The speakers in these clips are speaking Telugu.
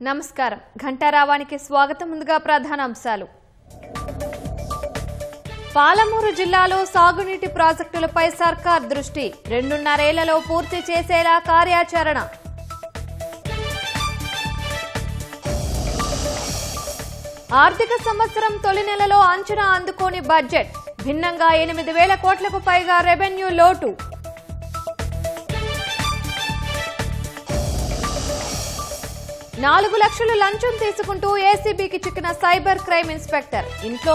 నమస్కారం ఘంటారావానికి స్వాగతం. ముందుగా ప్రధానాంశాలు. పాలమూరు జిల్లాలో సాగునీటి ప్రాజెక్టులపై సర్కార్ దృష్టి, 2.5 ఏళ్లలో పూర్తి చేసేలా కార్యాచరణ. ఆర్థిక సంవత్సరం తొలి నెలలో అంచనా అందుకోని బడ్జెట్, భిన్నంగా 8,000 కోట్లకు పైగా రెవెన్యూ లోటు. $4 లక్షలు లంచం తీసుకుంటూ ఏసీబీకి చిక్కిన సైబర్ క్రైమ్ ఇన్స్పెక్టర్, ఇంట్లో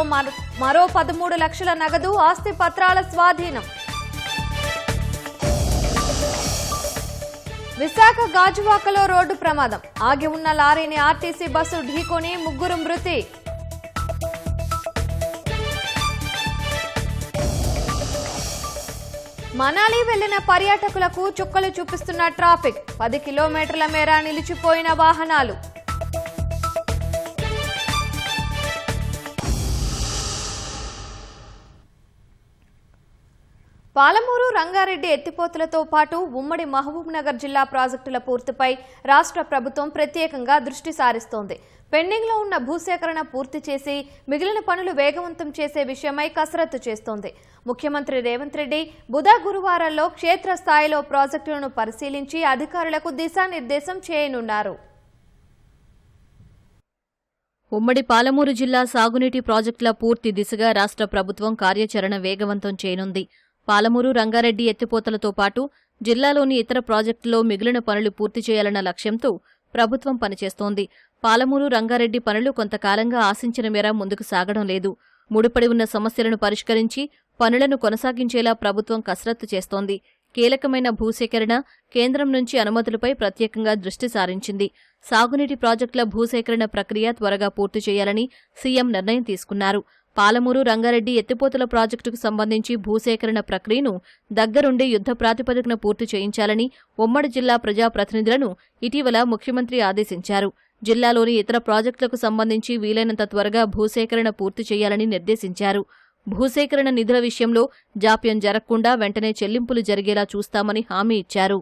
మరో 13 లక్షల నగదు ఆస్తి పత్రాల స్వాధీనం. విశాఖ గాజువాకలో రోడ్డు ప్రమాదం, ఆగి ఉన్న లారీని ఆర్టీసీ బస్సు ఢీకొని 3 మృతి. మనాలి వెళ్లిన పర్యాటకులకు చుక్కలు చూపిస్తున్న ట్రాఫిక్, 10 కిలోమీటర్ల మేర నిలిచిపోయిన వాహనాలు. పాలమూరు రంగారెడ్డి ఎత్తిపోతలతో పాటు ఉమ్మడి మహబూబ్ నగర్ జిల్లా ప్రాజెక్టుల పూర్తిపై రాష్ట్ర ప్రభుత్వం ప్రత్యేకంగా దృష్టి సారిస్తోంది. పెండింగ్లో ఉన్న భూసేకరణ పూర్తి చేసి మిగిలిన పనులు వేగవంతం చేసే విషయమై కసరత్తు చేస్తోంది. ముఖ్యమంత్రి రేవంత్ రెడ్డి గురువారాల్లో క్షేత్రస్థాయిలో ప్రాజెక్టులను పరిశీలించి అధికారులకు దిశానిర్దేశం చేయనున్నారు. ఉమ్మడి పాలమూరు జిల్లా సాగునీటి ప్రాజెక్టుల పూర్తి దిశగా రాష్ట్ర ప్రభుత్వం కార్యాచరణ వేగవంతం చేయనుంది. పాలమూరు రంగారెడ్డి ఎత్తిపోతలతో పాటు జిల్లాలోని ఇతర ప్రాజెక్టులో మిగిలిన పనులు పూర్తి చేయాలన్న లక్ష్యంతో ప్రభుత్వం పనిచేస్తోంది. పాలమూరు రంగారెడ్డి పనులు కొంతకాలంగా ఆశించిన మేర ముందుకు సాగడం లేదు. ముడిపడి ఉన్న సమస్యలను పరిష్కరించి పనులను కొనసాగించేలా ప్రభుత్వం కసరత్తు చేస్తోంది. కీలకమైన భూసేకరణ, కేంద్రం నుంచి అనుమతులపై ప్రత్యేకంగా దృష్టి సారించింది. సాగునీటి ప్రాజెక్టుల భూసేకరణ ప్రక్రియ త్వరగా పూర్తి చేయాలని సీఎం నిర్ణయం తీసుకున్నారు. పాలమూరు రంగారెడ్డి ఎత్తిపోతల ప్రాజెక్టుకు సంబంధించి భూసేకరణ ప్రక్రియను దగ్గరుండి యుద్ధ ప్రాతిపదికన పూర్తి చేయించాలని ఉమ్మడి జిల్లా ప్రజాప్రతినిధులను ఇటీవల ముఖ్యమంత్రి ఆదేశించారు. జిల్లాలోని ఇతర ప్రాజెక్టులకు సంబంధించి వీలైనంత త్వరగా భూసేకరణ పూర్తి చేయాలని నిర్దేశించారు. భూసేకరణ నిధుల విషయంలో జాప్యం జరగకుండా వెంటనే చెల్లింపులు జరిగేలా చూస్తామని హామీ ఇచ్చారు.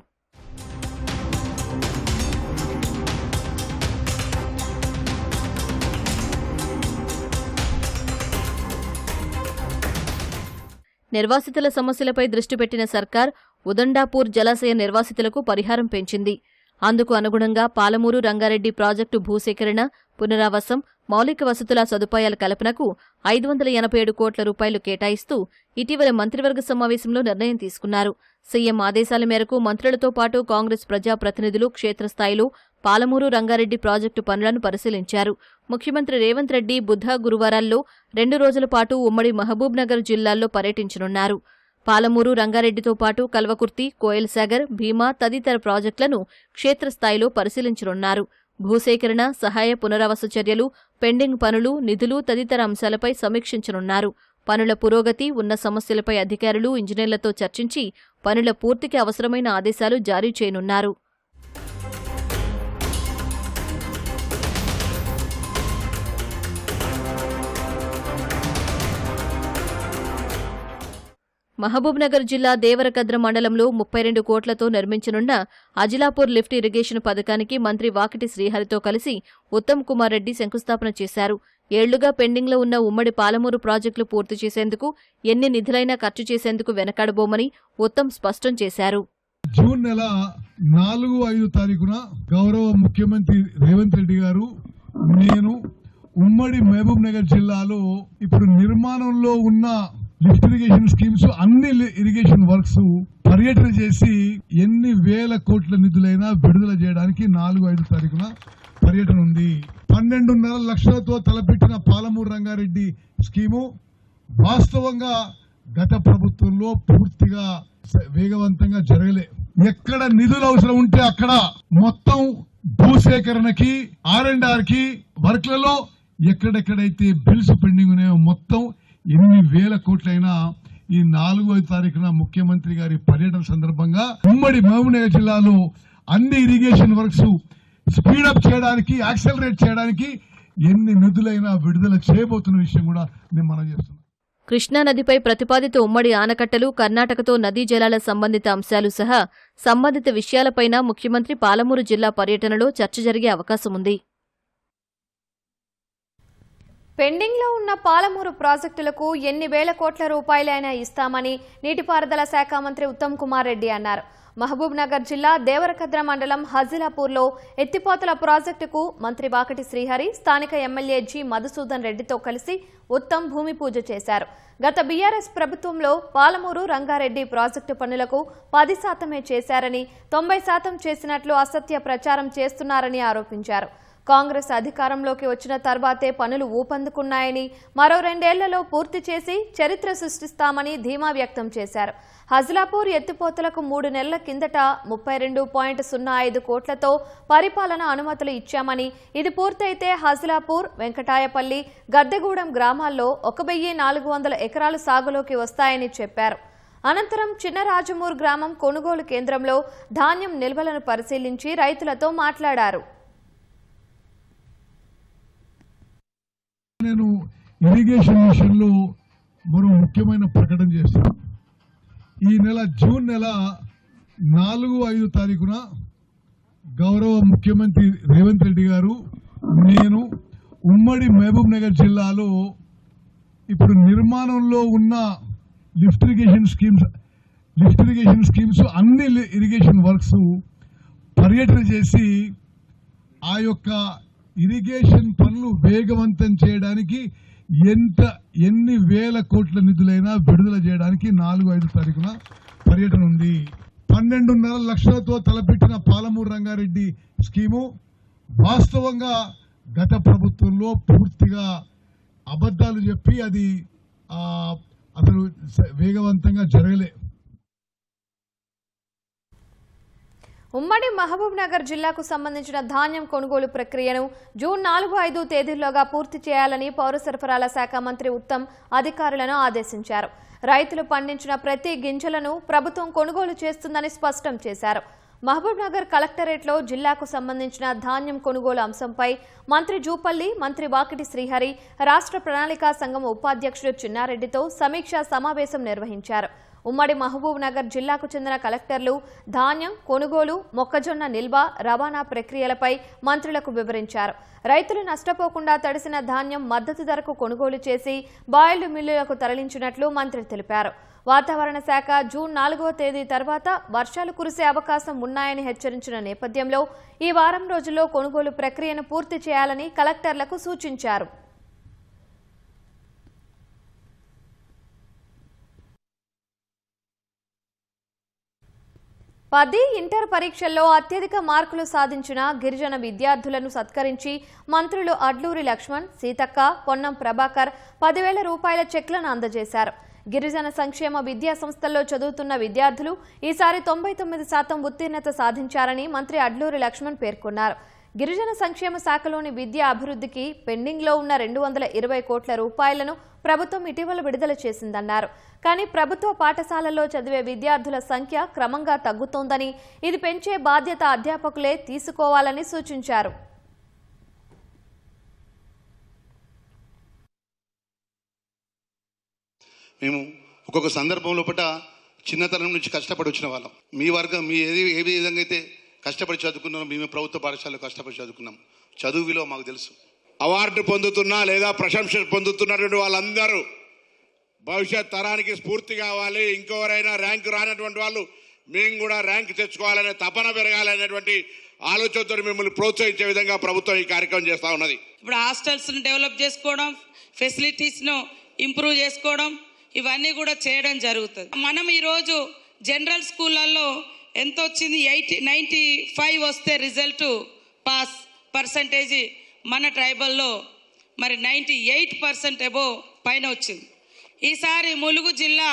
నిర్వాసితుల సమస్యలపై దృష్టి పెట్టిన సర్కార్ ఉదండాపూర్ జలాశయ నిర్వాసితులకు పరిహారం పెంచింది. అందుకు అనుగుణంగా పాలమూరు రంగారెడ్డి ప్రాజెక్టు భూసేకరణ, పునరావాసం, మౌలిక వసతుల సదుపాయాల కల్పనకు 587 కోట్ల రూపాయలు కేటాయిస్తూ ఇటీవల మంత్రివర్గ సమావేశంలో నిర్ణయం తీసుకున్నారు. సీఎం ఆదేశాల మేరకు మంత్రులతో పాటు కాంగ్రెస్ ప్రజాప్రతినిధులు క్షేత్రస్థాయిలో పాలమూరు రంగారెడ్డి ప్రాజెక్టు పనులను పరిశీలించారు. ముఖ్యమంత్రి రేవంత్ రెడ్డి గురువారాల్లో 2 రోజుల పాటు ఉమ్మడి మహబూబ్ నగర్ జిల్లాల్లో పర్యటించనున్నారు. పాలమూరు రంగారెడ్డితో పాటు కల్వకుర్తి, కోయల్సాగర్, భీమా తదితర ప్రాజెక్టులను క్షేత్రస్థాయిలో పరిశీలించనున్నారు. భూసేకరణ, సహాయ పునరావాస చర్యలు, పెండింగ్ పనులు, నిధులు తదితర అంశాలపై సమీక్షించనున్నారు. పనుల పురోగతి, ఉన్న సమస్యలపై అధికారులు, ఇంజనీర్లతో చర్చించి పనుల పూర్తికి అవసరమైన ఆదేశాలు జారీ చేయనున్నారు. మహబూబ్నగర్ జిల్లా దేవరకద్ర మండలంలో 32 కోట్లతో నిర్మించనున్న అజిలాపూర్ లిఫ్ట్ ఇరిగేషన్ పథకానికి మంత్రి వాకిటి శ్రీహరితో కలిసి ఉత్తమ్ కుమార్ రెడ్డి శంకుస్థాపన చేశారు. ఏళ్లుగా పెండింగ్లో ఉన్న ఉమ్మడి పాలమూరు ప్రాజెక్టులు పూర్తి చేసేందుకు ఎన్ని నిధులైనా ఖర్చు చేసేందుకు వెనకాడబోమని ఉత్తమ్ స్పష్టం చేశారు. జూన్ నెల 4-5 తారీఖున గౌరవ ముఖ్యమంత్రి రేవంత్ రెడ్డి గారు, నేను ఉమ్మడి మహబూబ్ నగర్ జిల్లాలో ఇప్పుడు నిర్మాణంలో ఉన్న లిఫ్ట్ ఇరిగేషన్ స్కీమ్స్, అన్ని ఇరిగేషన్ వర్క్స్ పర్యటన చేసి ఎన్ని వేల కోట్ల నిధులైనా విడుదల చేయడానికి 4-5 తారీఖున పర్యటన ఉంది. 12.5 లక్షలతో తలపెట్టిన పాలమూరు రంగారెడ్డి స్కీము వాస్తవంగా గత ప్రభుత్వంలో పూర్తిగా వేగవంతంగా జరగలే. ఎక్కడ నిధులు అవసరం ఉంటే అక్కడ మొత్తం భూసేకరణకి, R&R కి వర్క్లలో ఎక్కడెక్కడైతే బిల్స్ పెండింగ్ ఉన్నాయో మొత్తం ఎన్ని వేల కోట్లైనా ఈ 4-5 తారీఖున ముఖ్యమంత్రి గారి పర్యటన సందర్భంగా ఉమ్మడి మహబూబ్ నగర్ జిల్లాలో అన్ని ఇరిగేషన్ వర్క్స్ స్పీడప్ చేయడానికి, యాక్సెలరేట్ చేయడానికి ఎన్ని నిధులైనా విడుదల చేయబోతున్న విషయం కూడా నేను మనం చేస్తున్నాను. కృష్ణానదిపై ప్రతిపాదిత ఉమ్మడి ఆనకట్టలు, కర్ణాటకతో నదీ జలాల సంబంధిత అంశాలు సహా సంబంధిత విషయాలపైన ముఖ్యమంత్రి పాలమూరు జిల్లా పర్యటనలో చర్చ జరిగే అవకాశముంది. పెండింగ్లో ఉన్న పాలమూరు ప్రాజెక్టులకు ఎన్ని వేల కోట్ల రూపాయలైనా ఇస్తామని నీటిపారుదల శాఖ మంత్రి ఉత్తమ్ కుమార్ రెడ్డి అన్నారు. మహబూబ్ నగర్ జిల్లా దేవరకద్ర మండలం హజిలాపూర్లో ఎత్తిపోతల ప్రాజెక్టుకు మంత్రి వాకటి శ్రీహరి, స్థానిక ఎమ్మెల్యే జి మధుసూదన్ రెడ్డితో కలిసి ఉత్తమ్ భూమి పూజ చేశారు. గత బీఆర్ఎస్ ప్రభుత్వంలో పాలమూరు రంగారెడ్డి ప్రాజెక్టు పనులకు 10% చేశారని, 90% చేసినట్లు అసత్య ప్రచారం చేస్తున్నారని ఆరోపించారు. కాంగ్రెస్ అధికారంలోకి వచ్చిన తర్వాతే పనులు ఊపందుకున్నాయని, మరో 2 ఏళ్లలో పూర్తి చేసి చరిత్ర సృష్టిస్తామని ధీమా వ్యక్తం చేశారు. హజిలాపూర్ ఎత్తిపోతలకు 3 నెలల కిందట 32.05 కోట్లతో పరిపాలన అనుమతులు ఇచ్చామని, ఇది పూర్తయితే హజిలాపూర్, వెంకటాయపల్లి, గద్దెగూడెం గ్రామాల్లో 1400 ఎకరాలు సాగులోకి వస్తాయని చెప్పారు. అనంతరం చిన్నరాజమూర్ గ్రామం కొనుగోలు కేంద్రంలో ధాన్యం నిల్వలను పరిశీలించి రైతులతో మాట్లాడారు. నేను ఇరిగేషన్ విషయంలో మరో ముఖ్యమైన ప్రకటన చేశాను. ఈ నెల జూన్ నెల 4-5 తారీఖున గౌరవ ముఖ్యమంత్రి రేవంత్ రెడ్డి గారు, నేను ఉమ్మడి మహబూబ్ నగర్ జిల్లాలో ఇప్పుడు నిర్మాణంలో ఉన్న లిఫ్ట్ ఇరిగేషన్ స్కీమ్స్ అన్ని ఇరిగేషన్ వర్క్స్ పర్యటన చేసి ఆ యొక్క ఇరిగేషన్ పనులు వేగవంతం చేయడానికి ఎన్ని వేల కోట్ల నిధులైనా విడుదల చేయడానికి 4-5 తారీఖున పర్యటన ఉంది. 12.5 లక్షలతో తలపెట్టిన పాలమూరు రంగారెడ్డి స్కీము వాస్తవంగా గత ప్రభుత్వంలో పూర్తిగా అబద్ధాలు చెప్పి అది అసలు వేగవంతంగా జరగలే. ఉమ్మడి మహబూబ్ నగర్ జిల్లాకు సంబంధించిన ధాన్యం కొనుగోలు ప్రక్రియను జూన్ 4-5 తేదీల్లోగా పూర్తి చేయాలని పౌర సరఫరాల శాఖ మంత్రి ఉత్తమ్ అధికారులను ఆదేశించారు. రైతులు పండించిన ప్రతి గింజలను ప్రభుత్వం కొనుగోలు చేస్తుందని స్పష్టం చేశారు. మహబూబ్ నగర్ కలెక్టరేట్లో జిల్లాకు సంబంధించిన ధాన్యం కొనుగోలు అంశంపై మంత్రి జూపల్లి, మంత్రి వాకిటి శ్రీహరి, రాష్ట్ర ప్రణాళికా సంఘం ఉపాధ్యక్షుడు చిన్నారెడ్డితో సమీక్షా సమావేశం నిర్వహించారు. ఉమ్మడి మహబూబ్ నగర్ జిల్లాకు చెందిన కలెక్టర్లు ధాన్యం కొనుగోలు, మొక్కజొన్న నిల్వ, రవాణా ప్రక్రియలపై మంత్రులకు వివరించారు. రైతులు నష్టపోకుండా తడిసిన ధాన్యం మద్దతు ధరకు కొనుగోలు చేసి బాయిల్డ్ మిల్లులకు తరలించినట్లు మంత్రి తెలిపారు. వాతావరణ శాఖ జూన్ 4వ తేదీ తర్వాత వర్షాలు కురిసే అవకాశం ఉన్నాయని హెచ్చరించిన నేపథ్యంలో ఈ వారం రోజుల్లో కొనుగోలు ప్రక్రియను పూర్తి చేయాలని కలెక్టర్లకు సూచించారు. ఇంటర్ పరీక్షల్లో అత్యధిక మార్కులు సాధించిన గిరిజన విద్యార్థులను సత్కరించి మంత్రులు అడ్లూరి లక్ష్మణ్, సీతక్క, పొన్నం ప్రభాకర్ 10,000 రూపాయల చెక్లను అందజేశారు. గిరిజన సంక్షేమ విద్యా సంస్థల్లో చదువుతున్న విద్యార్థులు ఈసారి 99% ఉత్తీర్ణత సాధించారని మంత్రి అడ్లూరి లక్ష్మణ్ పేర్కొన్నారు. గిరిజన సంక్షేమ శాఖలోని విద్యా అభివృద్ధికి పెండింగ్లో ఉన్న 220 కోట్ల రూపాయలను ప్రభుత్వం ఇటీవల విడుదల చేసిందన్నారు. కానీ ప్రభుత్వ పాఠశాలల్లో చదివే విద్యార్థుల సంఖ్య క్రమంగా తగ్గుతోందని, ఇది పెంచే బాధ్యత అధ్యాపకులే తీసుకోవాలని సూచించారు. మేము ఒక్కొక్క సందర్భంలో చిన్నతనం నుంచి కష్టపడి వచ్చిన వాళ్ళం. మీ వర్గం మీ ఏ విధంగా అయితే కష్టపడి చదువుకున్నాం, మేము ప్రభుత్వ పాఠశాలలో కష్టపడి చదువుకున్నాం. చదువు విలువ మాకు తెలుసు. అవార్డు పొందుతున్నా లేదా ప్రశంస పొందుతున్నటువంటి వాళ్ళందరూ భవిష్యత్ తరానికి స్ఫూర్తి కావాలి. ఇంకెవరైనా ర్యాంకు రానటువంటి వాళ్ళు మేము కూడా ర్యాంక్ తెచ్చుకోవాలనే తపన పెరగాలనేటువంటి ఆలోచనతో మిమ్మల్ని ప్రోత్సహించే విధంగా ప్రభుత్వం ఈ కార్యక్రమం చేస్తూ ఉన్నది. ఇప్పుడు హాస్టల్స్ను డెవలప్ చేసుకోవడం, ఫెసిలిటీస్ను ఇంప్రూవ్ చేసుకోవడం, ఇవన్నీ కూడా చేయడం జరుగుతుంది. మనం ఈరోజు జనరల్ స్కూళ్ళల్లో ఎంత వచ్చింది, 95 వస్తే రిజల్ట్ పాస్ పర్సంటేజ్ మన ట్రైబల్లో మరి 98% అబోవ్ పైన వచ్చింది. ఈసారి ములుగు జిల్లా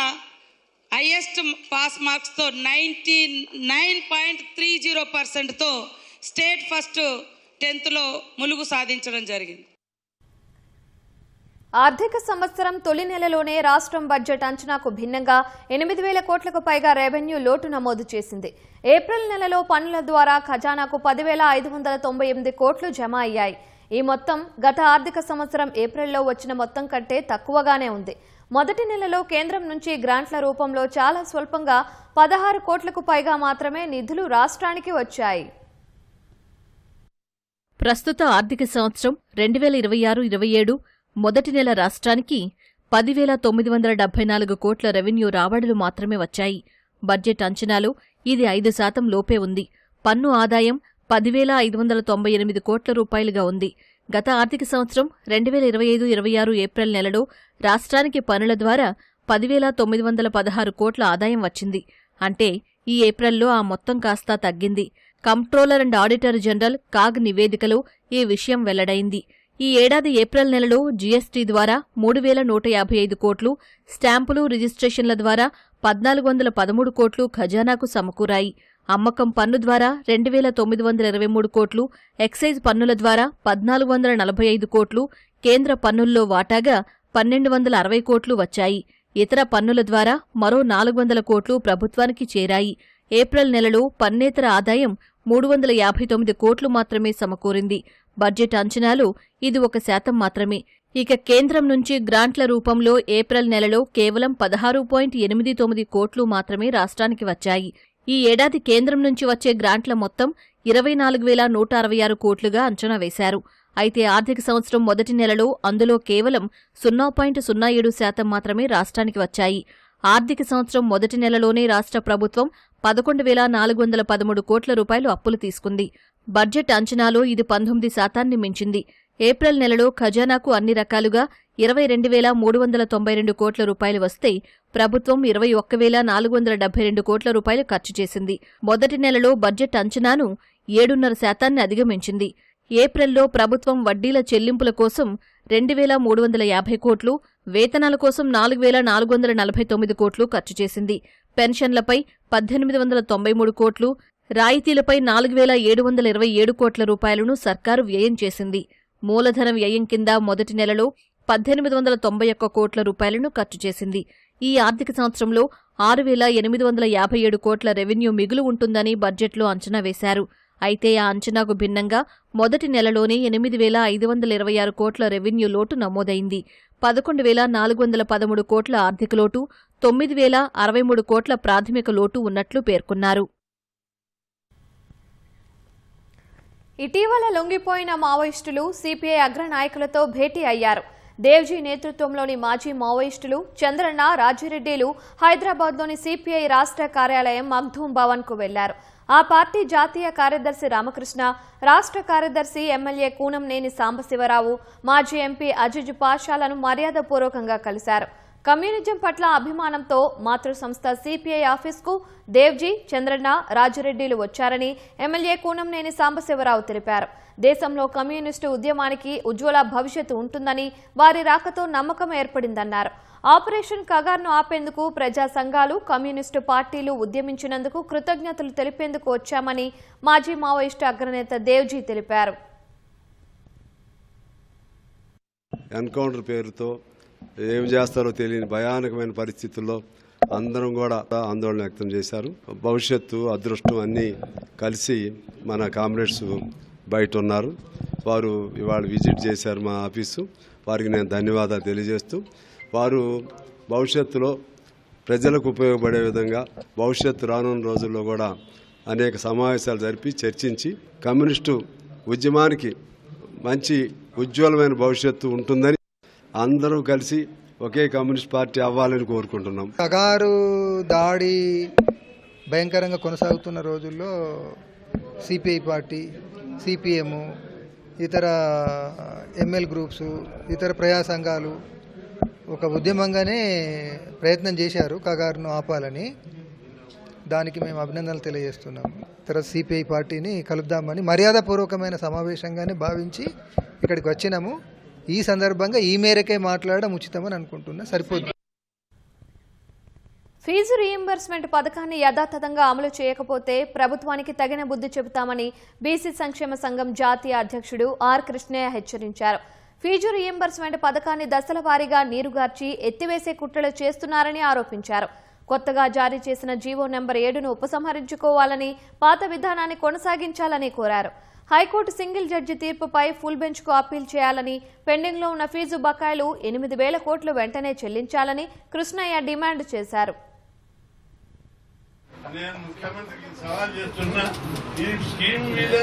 హైయెస్ట్ పాస్ మార్క్స్తో 99.30%తో స్టేట్ ఫస్ట్ 10th ములుగు సాధించడం జరిగింది. ఆర్థిక సంవత్సరం తొలి నెలలోనే రాష్ట్రం బడ్జెట్ అంచనాకు భిన్నంగా 8,000 కోట్లకు పైగా రెవెన్యూ లోటు నమోదు చేసింది. ఏప్రిల్ నెలలో పన్నుల ద్వారా ఖజానాకు 10,598 కోట్లు జమ అయ్యాయి. ఈ మొత్తం గత ఆర్థిక సంవత్సరం ఏప్రిల్లో వచ్చిన మొత్తం కంటే తక్కువగానే ఉంది. మొదటి నెలలో కేంద్రం నుంచి గ్రాంట్ల రూపంలో చాలా స్వల్పంగా 16 కోట్లకు పైగా మాత్రమే నిధులు రాష్ట్రానికి వచ్చాయి. ప్రస్తుత ఆర్థిక సంవత్సరం 2026-27 మొదటి నెల రాష్ట్రానికి 10,974 కోట్ల రెవెన్యూ రాబడులు మాత్రమే వచ్చాయి. బడ్జెట్ అంచనాలు ఇది 5% లోపే ఉంది. పన్ను ఆదాయం 10,598 కోట్ల రూపాయలుగా ఉంది. గత ఆర్థిక సంవత్సరం 2025-26 ఏప్రిల్ నెలలో రాష్ట్రానికి పన్నుల ద్వారా 10,916 కోట్ల ఆదాయం వచ్చింది. అంటే ఈ ఏప్రిల్లో ఆ మొత్తం కాస్త తగ్గింది. Comptroller and auditor general CAG నివేదికలో ఈ విషయం వెల్లడైంది. ఈ ఏడాది ఏప్రిల్ నెలలో జీఎస్టీ ద్వారా 3,155 కోట్లు, స్టాంపులు రిజిస్ట్రేషన్ల ద్వారా 1,413 కోట్లు ఖజానాకు సమకూరాయి. అమ్మకం పన్ను ద్వారా 2,923 కోట్లు, ఎక్సైజ్ పన్నుల ద్వారా 1,445 కోట్లు, కేంద్ర పన్నుల్లో వాటాగా 1,260 కోట్లు వచ్చాయి. ఇతర పన్నుల ద్వారా మరో 400 కోట్లు ప్రభుత్వానికి చేరాయి. ఏప్రిల్ నెలలో పన్నేతర ఆదాయం 359 కోట్లు మాత్రమే సమకూరింది. బడ్జెట్ అంచనాలు ఇది 1% మాత్రమే. ఇక కేంద్రం నుంచి గ్రాంట్ల రూపంలో ఏప్రిల్ నెలలో కేవలం 16.89 కోట్లు మాత్రమే రాష్ట్రానికి వచ్చాయి. ఈ ఏడాది కేంద్రం నుంచి వచ్చే గ్రాంట్ల మొత్తం 24,166 కోట్లుగా అంచనా వేశారు. అయితే ఆర్థిక సంవత్సరం మొదటి నెలలో అందులో కేవలం 0.07% మాత్రమే రాష్ట్రానికి వచ్చాయి. ఆర్థిక సంవత్సరం మొదటి నెలలోనే రాష్ట్ర ప్రభుత్వం 11,413 కోట్ల రూపాయలు అప్పులు తీసుకుంది. బడ్జెట్ అంచనాలో ఇది 19% మించింది. ఏప్రిల్ నెలలో ఖజానాకు అన్ని రకాలుగా 22,392 కోట్ల రూపాయలు వస్తే ప్రభుత్వం 21,472 కోట్ల రూపాయలు ఖర్చు చేసింది. మొదటి నెలలో బడ్జెట్ అంచనాను 7.5% అధిగమించింది. ఏప్రిల్లో ప్రభుత్వం వడ్డీల చెల్లింపుల కోసం 2,350 కోట్లు, వేతనాల కోసం 4,449 కోట్లు ఖర్చు చేసింది. పెన్షన్లపై 1,893 కోట్లు, రాయితీలపై 4,727 కోట్ల రూపాయలను సర్కారు వ్యయం చేసింది. మూలధన వ్యయం కింద మొదటి నెలలో 1,891 కోట్ల రూపాయలను ఖర్చు చేసింది. ఈ ఆర్థిక సంవత్సరంలో 6,857 కోట్ల రెవెన్యూ మిగులు ఉంటుందని బడ్జెట్లో అంచనా వేశారు. అయితే ఆ అంచనాకు భిన్నంగా మొదటి నెలలోనే 8,526 కోట్ల రెవెన్యూ లోటు నమోదైంది. 11,413 కోట్ల ఆర్థిక లోటు, 9,063 కోట్ల ప్రాథమిక లోటు ఉన్నట్లు పేర్కొన్నారు. ఇటీవల లొంగిపోయిన మావోయిస్టులు సిపిఐ అగ్రనాయకులతో భేటీ అయ్యారు. దేవ్జీ నేతృత్వంలోని మాజీ మావోయిస్టులు చంద్రన్న, రాజిరెడ్డిలు హైదరాబాద్లోని సిపిఐ రాష్ట్ర కార్యాలయం మగ్ధూం భవన్కు వెళ్లారు. ఆ పార్టీ జాతీయ కార్యదర్శి రామకృష్ణ, రాష్ట్ర కార్యదర్శి ఎమ్మెల్యే కూనంనేని సాంబశివరావు, మాజీ ఎంపీ అజీజ్ పాషాలను మర్యాదపూర్వకంగా కలిశారు. కమ్యూనిజం పట్ల అభిమానంతో మాతృ సంస్థ సిపిఐ ఆఫీస్కు దేవ్జీ, చంద్రన్న, రాజిరెడ్డిలు వచ్చారని ఎమ్మెల్యే కూనంనేని సాంబశివరావు తెలిపారు. దేశంలో కమ్యూనిస్టు ఉద్యమానికి ఉజ్వల భవిష్యత్తు ఉంటుందని, వారి రాకతో నమ్మకం ఏర్పడిందన్నారు. ఆపరేషన్ కగార్ను ఆపేందుకు ప్రజా సంఘాలు, కమ్యూనిస్టు పార్టీలు ఉద్యమించినందుకు కృతజ్ఞతలు తెలిపేందుకు వచ్చామని మాజీ మావోయిస్టు అగ్రనేత దేవ్జీ తెలిపారు. ఎన్కౌంటర్ పేరుతో ఏం చేస్తారో తెలియని భయానకమైన పరిస్థితుల్లో అందరం కూడా ఆందోళన వ్యక్తం చేశారు. భవిష్యత్తు, అదృష్టం అన్నీ కలిసి మన కామ్రేడ్స్ బయట ఉన్నారు. వారు ఇవాళ విజిట్ చేశారు మా ఆఫీసు. వారికి నేను ధన్యవాదాలు తెలియజేస్తూ, వారు భవిష్యత్తులో ప్రజలకు ఉపయోగపడే విధంగా భవిష్యత్తు రానున్న రోజుల్లో కూడా అనేక సమావేశాలు జరిపి చర్చించి కమ్యూనిస్టు ఉద్యమానికి మంచి ఉజ్వలమైన భవిష్యత్తు ఉంటుందని అందరూ కలిసి ఒకే కమ్యూనిస్ట్ పార్టీ అవ్వాలని కోరుకుంటున్నాం. కగారు దాడి భయంకరంగా కొనసాగుతున్న రోజుల్లో సిపిఐ పార్టీ, సిపిఎం, ఇతర ఎంఎల్ గ్రూప్స్, ఇతర ప్రజా సంఘాలు ఒక ఉద్యమంగానే ప్రయత్నం చేశారు కగారును ఆపాలని. దానికి మేము అభినందనలు తెలియజేస్తున్నాము. తర్వాత సిపిఐ పార్టీని కలుద్దామని మర్యాదపూర్వకమైన సమావేశంగానే భావించి ఇక్కడికి వచ్చినాము. ఈ సందర్భంగా ఈ మేరకే మాట్లాడడం ఉచితమని అనుకుంటున్నా. సరిపోతుంది. ఫీజు రీయింబర్స్మెంట్ పథకాన్ని యథాతథంగా అమలు చేయకపోతే ప్రభుత్వానికి తగిన బుద్ధి చెబుతామని బీసీ సంక్షేమ సంఘం జాతీయ అధ్యక్షుడు ఆర్ కృష్ణయ్య హెచ్చరించారు. ఫీజు రీయింబర్స్మెంట్ పథకాన్ని దశల వారీగా నీరుగార్చి ఎత్తివేసే కుట్రలు చేస్తున్నారని ఆరోపించారు. కొత్తగా జారీ చేసిన జీవో నెంబర్ 7ను ఉపసంహరించుకోవాలని, పాత విధానాన్ని కొనసాగించాలని కోరారు. హైకోర్టు సింగిల్ జడ్జి తీర్పుపై ఫుల్ బెంచ్కు అప్పీల్ చేయాలని, పెండింగ్లో ఉన్న ఫీజు బకాయిలు 8,000 కోట్లు వెంటనే చెల్లించాలని కృష్ణయ్య డిమాండ్ చేశారు. నేను ముఖ్యమంత్రికి సవాల్ చేస్తున్నా, ఈ స్కీమ్ మీద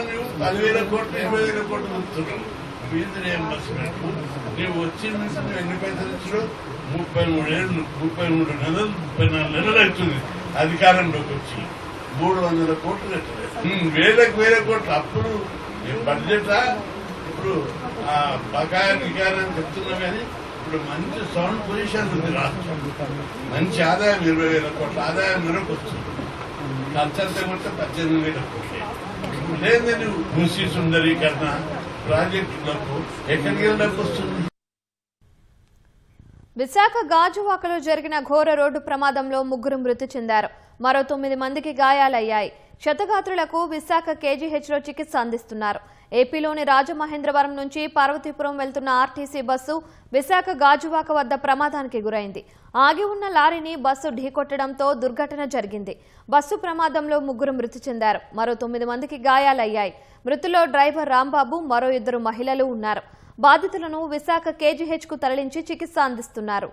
10,000 కోట్లు 20,000 కోట్లు ఫీజు రియంబర్స్మెంట్ నీవు వచ్చిన నుంచి నువ్వు ఎన్ని పైసలు ఇచ్చినావు 33 నెలలు 34 నెలలు అవుతుంది అధికారంలోకి వచ్చి 300 కోట్లు కట్టలేదు. వేల కోట్లు అప్పుడు బడ్జెటా ఇప్పుడు బకాయికారని చెప్తున్నా కానీ ఇప్పుడు మంచి సౌండ్ పొజిషన్ ఉంది రాష్ట్రం. మంచి ఆదాయం 20,000 కోట్ల ఆదాయం మనకు వస్తుంది. ఖర్చంతా మొత్తం 18,000 కోట్లే. లేదు నువ్వు మూసీ సుందరీకరణ ప్రాజెక్టులకు ఎక్కడికి డబ్బు వస్తుంది? విశాఖ గాజువాకలో జరిగిన ఘోర రోడ్డు ప్రమాదంలో 3 మృతి చెందారు. మరో 9 మందికి గాయాలయ్యాయి. క్షతగాత్రులకు విశాఖ కేజీహెచ్లో చికిత్స అందిస్తున్నారు. ఏపీలోని రాజమహేంద్రవరం నుంచి పార్వతీపురం వెళ్తున్న ఆర్టీసీ బస్సు విశాఖ గాజువాక వద్ద ప్రమాదానికి గురైంది. ఆగి ఉన్న లారీని బస్సు ఢీకొట్టడంతో దుర్ఘటన జరిగింది. బస్సు ప్రమాదంలో 3 మృతి చెందారు. మరో 9 మందికి గాయాలయ్యాయి. మృతుల్లో డ్రైవర్ రాంబాబు, మరో 2 మహిళలు ఉన్నారు. బాధితులను విశాఖ కేజీహెచ్కు తరలించి చికిత్స అందిస్తున్నారు.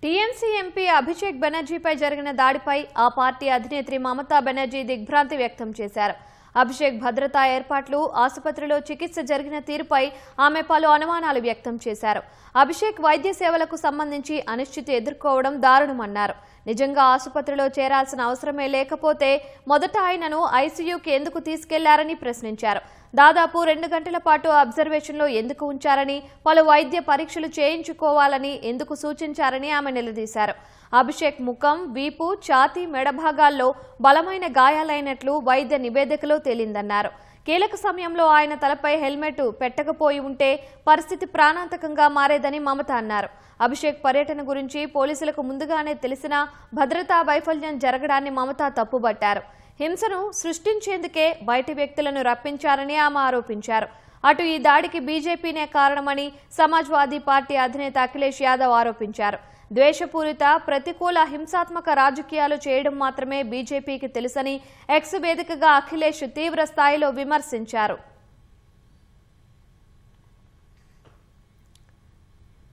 టీఎంసీ ఎంపీ అభిషేక్ బెనర్జీపై జరిగిన దాడిపై ఆ పార్టీ అధినేత్రి మమతా బెనర్జీ దిగ్భ్రాంతి వ్యక్తం చేశారు. అభిషేక్ భద్రతా ఏర్పాట్లు, ఆసుపత్రిలో చికిత్స జరిగిన తీరుపై ఆమె పలు అనుమానాలు వ్యక్తం చేశారు. అభిషేక్ వైద్య సేవలకు సంబంధించి అనిశ్చితి ఎదుర్కోవడం దారుణమన్నారు. నిజంగా ఆసుపత్రిలో చేరాల్సిన అవసరమే లేకపోతే మొదట ఆయనను ఐసీయూకి ఎందుకు తీసుకెళ్లారని ప్రశ్నించారు. దాదాపు 2 గంటల పాటు అబ్జర్వేషన్లో ఎందుకు ఉంచారని, పలు వైద్య పరీక్షలు చేయించుకోవాలని ఎందుకు సూచించారని ఆమె నిలదీశారు. అభిషేక్ ముఖం, వీపు, ఛాతీ, మెడ భాగాల్లో బలమైన గాయాలైనట్లు వైద్య నివేదికలో తేలిందన్నారు. కీలక సమయంలో ఆయన తలపై హెల్మెట్ పెట్టకపోయి ఉంటే పరిస్థితి ప్రాణాంతకంగా మారేదని మమత అన్నారు. అభిషేక్ పర్యటన గురించి పోలీసులకు ముందుగానే తెలిసినా భద్రతా వైఫల్యం జరగడాన్ని మమత తప్పుబట్టారు. హింసను సృష్టించేందుకే బయటి వ్యక్తులను రప్పించారని ఆమె ఆరోపించారు. అటు ఈ దాడికి బీజేపీనే కారణమని సమాజ్వాదీ పార్టీ అధినేత అఖిలేష్ యాదవ్ ఆరోపించారు. ద్వేషపూరిత, ప్రతికూల, హింసాత్మక రాజకీయాలు చేయడం మాత్రమే బీజేపీకి తెలుసని ఎక్స్ వేదికగా అఖిలేష్ తీవ్ర స్థాయిలో విమర్శించారు.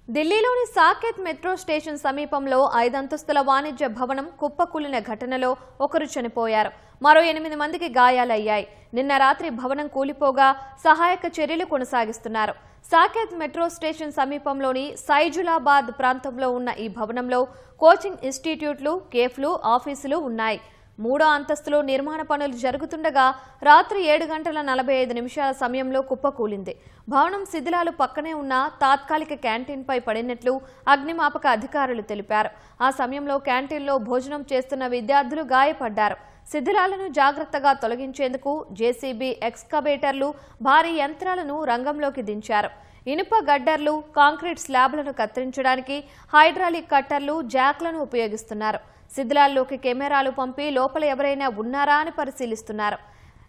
ఢిల్లీలోని సాకేత్ మెట్రో స్టేషన్ సమీపంలో 5 అంతస్తుల వాణిజ్య భవనం కుప్పకూలిన ఘటనలో 1 చనిపోయారు. మరో 8 మందికి గాయాలయ్యాయి. నిన్న రాత్రి భవనం కూలిపోగా సహాయక చర్యలు కొనసాగిస్తున్నారు. సాకేత్ మెట్రో స్టేషన్ సమీపంలోని సైజులాబాద్ ప్రాంతంలో ఉన్న ఈ భవనంలో కోచింగ్ ఇన్స్టిట్యూట్లు, కేఫ్లు, ఆఫీసులు ఉన్నాయి. 3వ అంతస్తులో నిర్మాణ పనులు జరుగుతుండగా రాత్రి 7 గంటల 45 నిమిషాల సమయంలో కుప్పకూలింది. భవనం శిథిలాలు పక్కనే ఉన్న తాత్కాలిక క్యాంటీన్పై పడినట్లు అగ్నిమాపక అధికారులు తెలిపారు. ఆ సమయంలో క్యాంటీన్లో భోజనం చేస్తున్న విద్యార్థులు గాయపడ్డారు. శిథిలాలను జాగ్రత్తగా తొలగించేందుకు జేసీబీ, ఎక్స్కవేటర్లు, భారీ యంత్రాలను రంగంలోకి దించారు. ఇనుప గడ్డర్లు, కాంక్రీట్ స్లాబ్లను కత్తిరించడానికి హైడ్రాలిక్ కట్టర్లు, జాక్లను ఉపయోగిస్తున్నారు. శిథిలాల్లోకి కెమెరాలు పంపి లోపల ఎవరైనా ఉన్నారా అని పరిశీలిస్తున్నారు.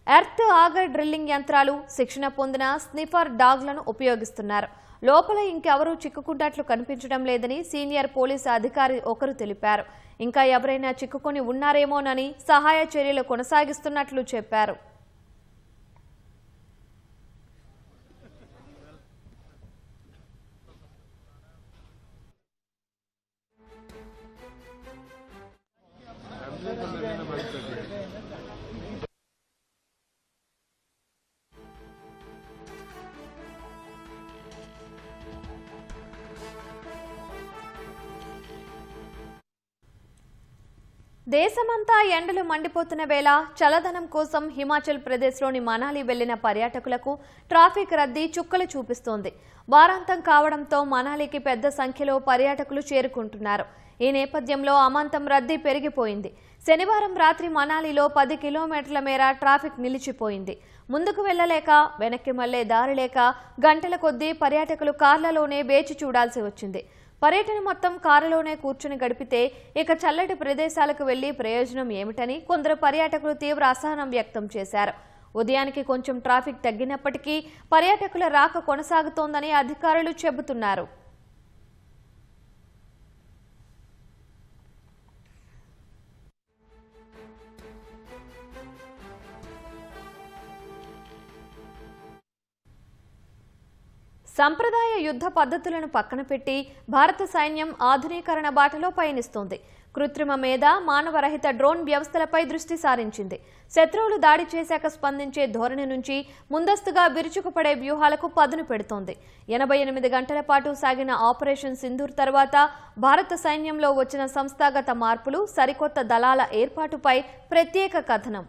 ఎర్త్ ఆగర్ డ్రిల్లింగ్ యంత్రాలు, శిక్షణ పొందిన స్నిఫర్ డాగ్లను ఉపయోగిస్తున్నారు. లోపల ఇంకెవరూ చిక్కుకున్నట్లు కనిపించడం లేదని సీనియర్ పోలీసు అధికారి ఒకరు తెలిపారు. ఇంకా ఎవరైనా చిక్కుకొని ఉన్నారేమోనని సహాయ చర్యలు కొనసాగిస్తున్నట్లు చెప్పారు. దేశమంతా ఎండలు మండిపోతున్న వేళ చల్లదనం కోసం హిమాచల్ ప్రదేశ్లోని మనాలి వెళ్లిన పర్యాటకులకు ట్రాఫిక్ రద్దీ చుక్కలు చూపిస్తోంది. వారాంతం కావడంతో మనాలికి పెద్ద సంఖ్యలో పర్యాటకులు చేరుకుంటున్నారు. ఈ నేపథ్యంలో అమాంతం రద్దీ పెరిగిపోయింది. శనివారం రాత్రి మనాలిలో 10 కిలోమీటర్ల మేర ట్రాఫిక్ నిలిచిపోయింది. ముందుకు వెళ్లలేక, వెనక్కి మళ్లే దారి లేక గంటల కొద్దీ పర్యాటకులు కార్లలోనే వేచి చూడాల్సి వచ్చింది. పర్యటన మొత్తం కారులోనే కూర్చుని గడిపితే ఇక చల్లటి ప్రదేశాలకు వెళ్లి ప్రయోజనం ఏమిటని కొందరు పర్యాటకులు తీవ్ర అసహనం వ్యక్తం చేశారు. ఉదయానికి కొంచెం ట్రాఫిక్ తగ్గినప్పటికీ పర్యాటకుల రాక కొనసాగుతోందని అధికారులు చెబుతున్నారు. సంప్రదాయ యుద్ధ పద్ధతులను పక్కన పెట్టి భారత సైన్యం ఆధునీకరణ బాటలో పయనిస్తోంది. కృత్రిమ మేధ, మానవరహిత డ్రోన్ వ్యవస్థలపై దృష్టి సారించింది. శత్రువులు దాడి చేశాక స్పందించే ధోరణి నుంచి ముందస్తుగా విరుచుకుపడే వ్యూహాలకు పదును పెడుతోంది. 88 గంటల పాటు సాగిన ఆపరేషన్ సింధూర్ తర్వాత భారత సైన్యంలో వచ్చిన సంస్థాగత మార్పులు, సరికొత్త దళాల ఏర్పాటుపై ప్రత్యేక కథనం.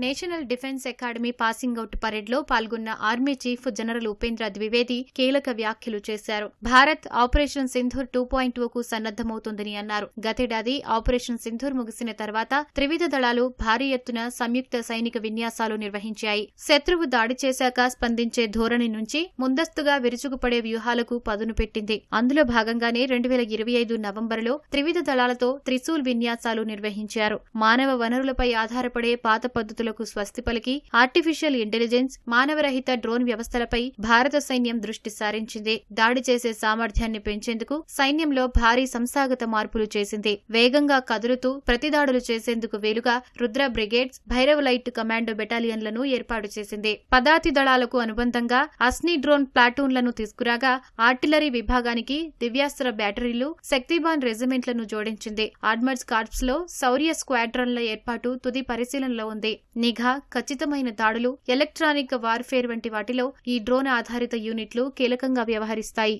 National defence academy passing out పరేడ్లో పాల్గొన్న army chief general Upendra Dwivedi కీలక వ్యాఖ్యలు చేశారు. భారత్ ఆపరేషన్ సింధూర్ 2.0కు సన్నద్దమవుతోందని అన్నారు. గతేడాది ఆపరేషన్ సింధూర్ ముగిసిన తర్వాత త్రివిధ దళాలు భారీ ఎత్తున సంయుక్త సైనిక విన్యాసాలు నిర్వహించాయి. శత్రువు దాడి చేశాక స్పందించే ధోరణి నుంచి ముందస్తుగా విరుచుకుపడే వ్యూహాలకు పదును పెట్టింది. అందులో భాగంగానే 2025 నవంబరులో త్రివిధ దళాలతో త్రిశూల్ విన్యాసాలు నిర్వహించారు. మానవ వనరులపై ఆధారపడే పాత పద్ధతులు స్వస్తి పలికి ఆర్టిఫిషియల్ ఇంటెలిజెన్స్, మానవరహిత డ్రోన్ వ్యవస్థలపై భారత సైన్యం దృష్టి సారించింది. దాడి చేసే సామర్థ్యాన్ని పెంచేందుకు సైన్యంలో భారీ సంస్థాగత మార్పులు చేసింది. వేగంగా కదులుతూ ప్రతిదాడులు చేసేందుకు వీలుగా రుద్ర బ్రిగేడ్స్, భైరవలైట్ కమాండో బెటాలియన్లను ఏర్పాటు చేసింది. పదాతి దళాలకు అనుబంధంగా అస్ని డ్రోన్ ప్లాటూన్లను తీసుకురాగా ఆర్టిలరీ విభాగానికి దివ్యాస్త్ర బ్యాటరీలు, శక్తిబాన్ రెజిమెంట్లను జోడించింది. ఆర్మర్స్ కార్ప్స్ లో శౌర్య స్క్వాడ్రన్ల ఏర్పాటు తుది పరిశీలనలో ఉంది. నిఘా, ఖచ్చితమైన దాడులు, ఎలక్ట్రానిక్ వార్ఫేర్ వంటి వాటిలో ఈ డ్రోన్ ఆధారిత యూనిట్లు కీలకంగా వ్యవహరిస్తాయి.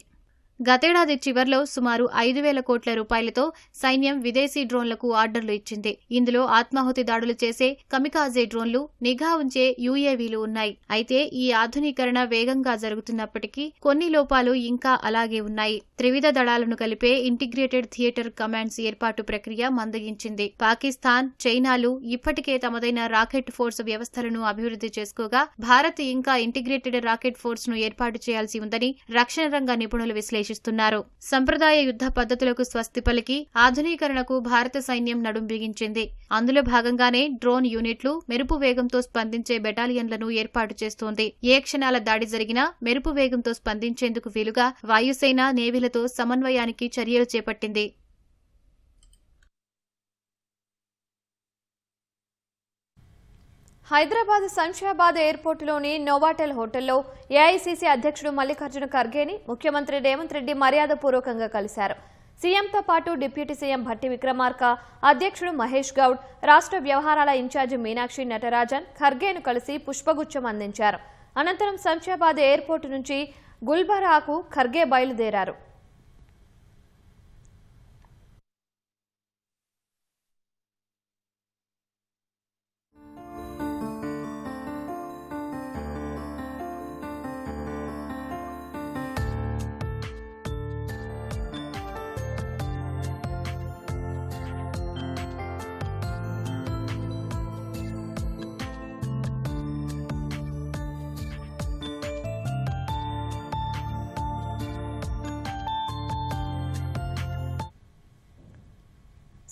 గతేడాది చివర్లో సుమారు 5,000 కోట్ల రూపాయలతో సైన్యం విదేశీ డ్రోన్లకు ఆర్డర్లు ఇచ్చింది. ఇందులో ఆత్మాహుతి దాడులు చేసే కమికాజే డ్రోన్లు, నిఘా ఉంచే యూఏవీలు ఉన్నాయి. అయితే ఈ ఆధునీకరణ వేగంగా జరుగుతున్నప్పటికీ కొన్ని లోపాలు ఇంకా అలాగే ఉన్నాయి. త్రివిధ దళాలను కలిపే ఇంటిగ్రేటెడ్ థియేటర్ కమాండ్స్ ఏర్పాటు ప్రక్రియ మందగించింది. పాకిస్తాన్, చైనాలు ఇప్పటికే తమదైన రాకెట్ ఫోర్స్ వ్యవస్థలను అభివృద్ధి చేసుకోగా భారత్ ఇంకా ఇంటిగ్రేటెడ్ రాకెట్ ఫోర్స్ ను ఏర్పాటు చేయాల్సి ఉందని రక్షణ రంగ నిపుణులు విశ్లేషిస్తున్నారు. సంప్రదాయ యుద్ధ పద్ధతులకు స్వస్తి పలికి ఆధునీకరణకు భారత సైన్యం నడుం బిగించింది. అందులో భాగంగానే డ్రోన్ యూనిట్లు, మెరుపు వేగంతో స్పందించే బెటాలియన్లను ఏర్పాటు చేస్తోంది. ఏ క్షణాల దాడి జరిగినా మెరుపు వేగంతో స్పందించేందుకు వీలుగా వాయుసేన, నేవీలతో సమన్వయానికి చర్యలు చేపట్టింది. హైదరాబాద్ శంషాబాద్ ఎయిర్పోర్టులోని నోవాటెల్ హోటల్లో ఏఐసీసీ అధ్యక్షుడు మల్లికార్జున ఖర్గేని ముఖ్యమంత్రి రేవంత్ రెడ్డి మర్యాదపూర్వకంగా కలిశారు. సీఎంతో పాటు డిప్యూటీ సీఎం భట్టి విక్రమార్క, అధ్యక్షుడు మహేష్ గౌడ్, రాష్ట్ర వ్యవహారాల ఇన్ఛార్జి మీనాక్షి నటరాజన్ ఖర్గేను కలిసి పుష్పగుచ్చం అందించారు. అనంతరం శంషాబాద్ ఎయిర్పోర్టు నుంచి గుల్బరాకు ఖర్గే బయలుదేరారు.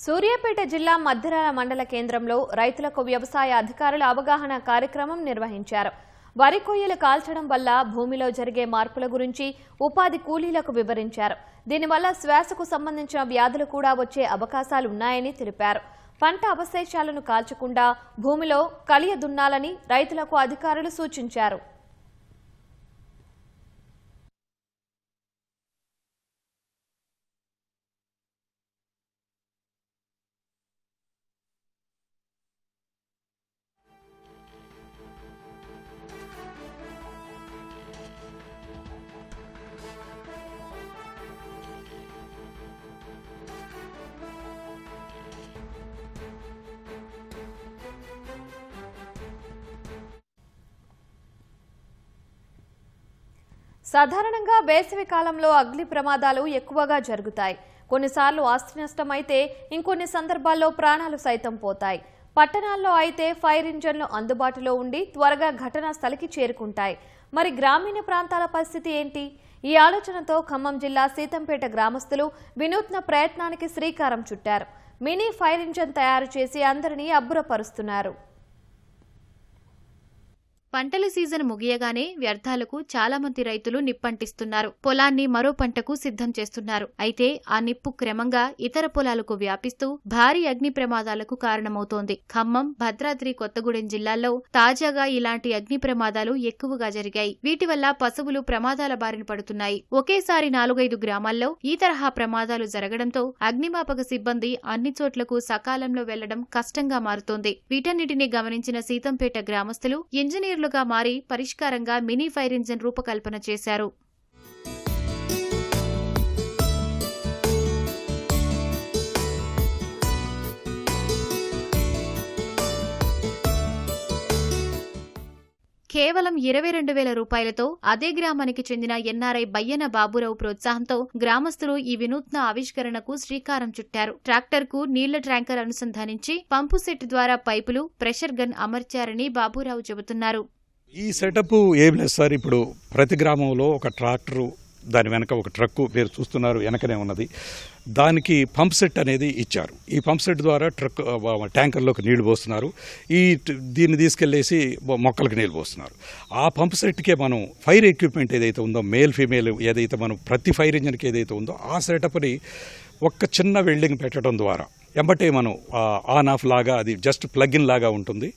సూర్యాపేట జిల్లా మధ్యరాల మండల కేంద్రంలో రైతులకు వ్యవసాయ అధికారుల అవగాహన కార్యక్రమం నిర్వహించారు. వరి కొయ్యలు కాల్చడం వల్ల భూమిలో జరిగే మార్పుల గురించి ఉపాధి కూలీలకు వివరించారు. దీనివల్ల శ్వాసకు సంబంధించిన వ్యాధులు కూడా వచ్చే అవకాశాలున్నాయని తెలిపారు. పంట అవశేషాలను కాల్చకుండా భూమిలో కలియ దున్నాలని రైతులకు అధికారులు సూచించారు. సాధారణంగా వేసవి కాలంలో అగ్ని ప్రమాదాలు ఎక్కువగా జరుగుతాయి. కొన్నిసార్లు ఆస్తి నష్టం అయితే ఇంకొన్ని సందర్భాల్లో ప్రాణాలు సైతం పోతాయి. పట్టణాల్లో అయితే ఫైర్ ఇంజన్లు అందుబాటులో ఉండి త్వరగా ఘటనా స్థలికి చేరుకుంటాయి. మరి గ్రామీణ ప్రాంతాల పరిస్థితి ఏంటి? ఈ ఆలోచనతో ఖమ్మం జిల్లా సీతంపేట గ్రామస్తులు వినూత్న ప్రయత్నానికి శ్రీకారం చుట్టారు. మినీ ఫైర్ ఇంజిన్ తయారు చేసి అందరినీ అబ్బురపరుస్తున్నారు. పంటల సీజన్ ముగియగానే వ్యర్థాలకు చాలా మంది రైతులు నిప్పంటిస్తున్నారు. పొలాన్ని మరో పంటకు సిద్ధం చేస్తున్నారు. అయితే ఆ నిప్పు క్రమంగా ఇతర పొలాలకు వ్యాపిస్తూ భారీ అగ్ని ప్రమాదాలకు కారణమవుతోంది. ఖమ్మం, భద్రాద్రి కొత్తగూడెం జిల్లాల్లో తాజాగా ఇలాంటి అగ్ని ప్రమాదాలు ఎక్కువగా జరిగాయి. వీటి వల్ల పశువులు ప్రమాదాల బారిన పడుతున్నాయి. ఒకేసారి 4-5 గ్రామాల్లో ఈ తరహా ప్రమాదాలు జరగడంతో అగ్నిమాపక సిబ్బంది అన్ని చోట్లకు సకాలంలో వెళ్లడం కష్టంగా మారుతోంది. వీటన్నిటిని గమనించిన సీతంపేట గ్రామస్తులు ఇంజనీర్లుగా మారి పరిష్కారంగా మినీ ఫైర్ ఇంజిన్ రూపకల్పన చేశారు. కేవలం 22,000 రూపాయలతో అదే గ్రామానికి చెందిన ఎన్ఆర్ఐ బయ్యన బాబురావు ప్రోత్సాహంతో గ్రామస్తులు ఈ వినూత్న ఆవిష్కరణకు శ్రీకారం చుట్టారు. ట్రాక్టర్కు నీళ్ల ట్యాంకర్ అనుసంధానించి పంపు సెట్ ద్వారా పైపులు, ప్రెషర్ గన్ అమర్చారని బాబురావు చెబుతున్నారు. ఈ సెటప్ ఏం లేదు సార్. ఇప్పుడు ప్రతి గ్రామంలో ఒక ట్రాక్టరు, దాని వెనక ఒక ట్రక్కు మీరు చూస్తున్నారు వెనకనే ఉన్నది. దానికి పంప్ సెట్ అనేది ఇచ్చారు. ఈ పంప్ సెట్ ద్వారా ట్యాంకర్లోకి నీళ్లు పోస్తున్నారు. దీన్ని తీసుకెళ్లేసి మొక్కలకు నీళ్లు పోస్తున్నారు. ఆ పంప్ సెట్కే మనం ఫైర్ ఎక్విప్మెంట్ ఏదైతే ఉందో, మేల్ ఫీమేల్ ఏదైతే మనం ప్రతి ఫైర్ ఇంజిన్కి ఏదైతే ఉందో ఆ సెటప్ని ఒక్క చిన్న వెల్డింగ్ పెట్టడం ద్వారా ఎంబటే మనం ఆన్ ఆఫ్ లాగా అది జస్ట్ ప్లగ్ ఇన్ లాగా ఉంటుంది.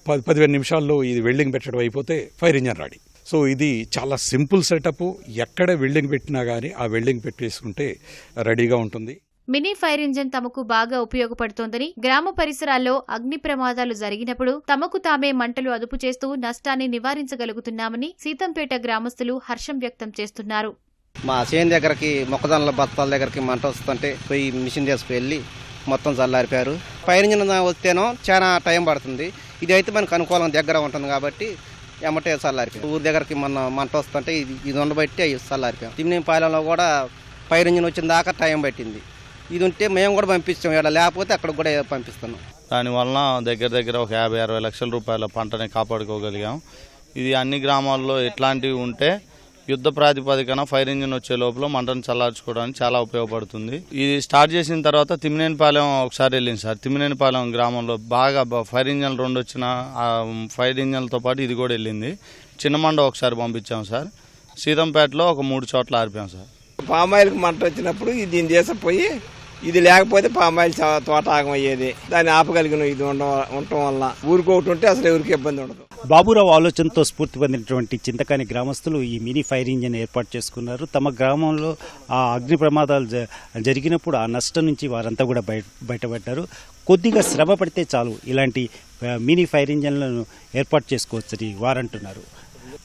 15 నిమిషాల్లో ఇది వెల్డింగ్ పెట్టడం అయిపోతే ఫైర్ ఇంజిన్ రెడీ. సో ఇది చాలా సింపుల్ సెటప్. ఎక్కడ వెల్డింగ్ పెట్టినా కానీ ఆ వెల్డింగ్ పెట్టేసుకుంటే రెడీగా ఉంటుంది. మినీ ఫైర్ ఇంజిన్ తమకు బాగా ఉపయోగపడుతోందని, గ్రామ పరిసరాల్లో అగ్ని ప్రమాదాలు జరిగినప్పుడు తమకు తామే మంటలు అదుపు చేస్తూ నష్టాన్ని నివారించగలుగుతున్నామని సీతంపేట గ్రామస్తులు హర్షం వ్యక్తం చేస్తున్నారు. మా చేను దగ్గరికి మొక్కజొన్నల బత్తాల దగ్గరికి మంట వస్తుంటే పోయి మిషన్ తీసుకువెళ్ళి మొత్తం చల్లారిపారు. ఫైర్ ఇంజిన్ వస్తేనో చాలా టైం పడుతుంది. ఇది అయితే మనకు అనుకూలంగా దగ్గర ఉంటుంది కాబట్టి ఎమ్మటే చల్లారిపోయాం. ఊరి దగ్గరికి మన మంట వస్తుంటే ఇది ఉండబట్టి చల్లారిపోయాం. తిమ్మిపాలెంలో కూడా ఫైర్ ఇంజిన్ వచ్చిన దాకా టైం పట్టింది. ఇది ఉంటే మేము కూడా పంపిస్తాం, ఇక్కడ లేకపోతే అక్కడ కూడా పంపిస్తున్నాం. దానివల్ల దగ్గర ఒక 50-60 లక్షల రూపాయల పంటని కాపాడుకోగలిగాం. ఇది అన్ని గ్రామాల్లో ఎట్లాంటివి ఉంటే యుద్ధ ప్రాతిపదికన ఫైర్ ఇంజిన్ వచ్చే లోపల మంటను చల్లార్చుకోవడానికి చాలా ఉపయోగపడుతుంది. ఇది స్టార్ట్ చేసిన తర్వాత తిమ్మినేనిపాలెం ఒకసారి వెళ్ళింది సార్. తిమ్మినేనిపాలెం గ్రామంలో బాగా ఫైర్ ఇంజిన్లు 2 వచ్చిన ఆ ఫైర్ ఇంజిన్లతో పాటు ఇది కూడా వెళ్ళింది. చిన్నమండ ఒకసారి పంపించాం సార్. సీతంపేటలో ఒక 3 చోట్ల ఆరిపాం సార్. పామాయిల్కి మంట వచ్చినప్పుడు దీన్ని చేసపోయి ఇది లేకపోతే పామాయిల్ తోట ఆగమయ్యేది. దాన్ని ఆపగలిగిన ఇది ఉండటం వల్ల ఊరికొకటి ఉంటే అసలు ఎవరికి ఇబ్బంది ఉండదు. బాబురావు ఆలోచనతో స్ఫూర్తి పొందినటువంటి చింతకాని గ్రామస్తులు ఈ మినీ ఫైర్ ఇంజిన్ ఏర్పాటు చేసుకున్నారు. తమ గ్రామంలో ఆ అగ్ని ప్రమాదాలు జరిగినప్పుడు ఆ నష్టం నుంచి వారంతా కూడా బయటపడ్డారు. కొద్దిగా శ్రమ పడితే చాలు ఇలాంటి మినీ ఫైర్ ఇంజిన్లను ఏర్పాటు చేసుకోవచ్చని వారంటున్నారు.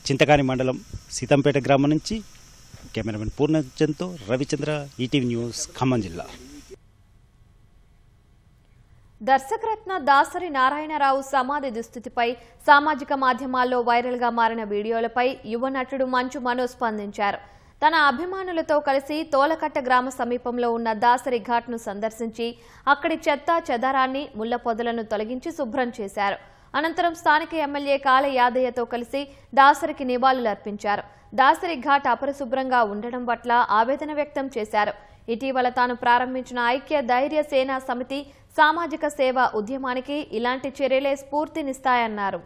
చింతకాని మండలం సీతంపేట గ్రామం నుంచి కెమెరామెన్ పూర్ణచంద్తో రవిచంద్ర, ఈటీవీ న్యూస్, ఖమ్మం జిల్లా. దర్శకరత్న దాసరి నారాయణరావు సమాధి దుస్థితిపై సామాజిక మాధ్యమాల్లో వైరల్గా మారిన వీడియోలపై యువ నటుడు మంచు మనోజ్ స్పందించారు. తన అభిమానులతో కలిసి తోలకట్ట గ్రామ సమీపంలో ఉన్న దాసరి ఘాట్ను సందర్శించి అక్కడి చెత్త చెదారాన్ని, ముళ్ల పొదలను తొలగించి శుభ్రం చేశారు. అనంతరం స్థానిక ఎమ్మెల్యే కాళ యాదయ్యతో కలిసి దాసరికి నివాళులర్పించారు. దాసరి ఘాట్ అపరిశుభ్రంగా ఉండడం పట్ల ఆవేదన వ్యక్తం చేశారు. ఇటీవల తాను ప్రారంభించిన ఐక్య ధైర్య సేనా సమితి సామాజిక సేవ ఉద్యమానికి ఇలాంటి చర్యలే స్ఫూర్తినిస్తాయన్నారు.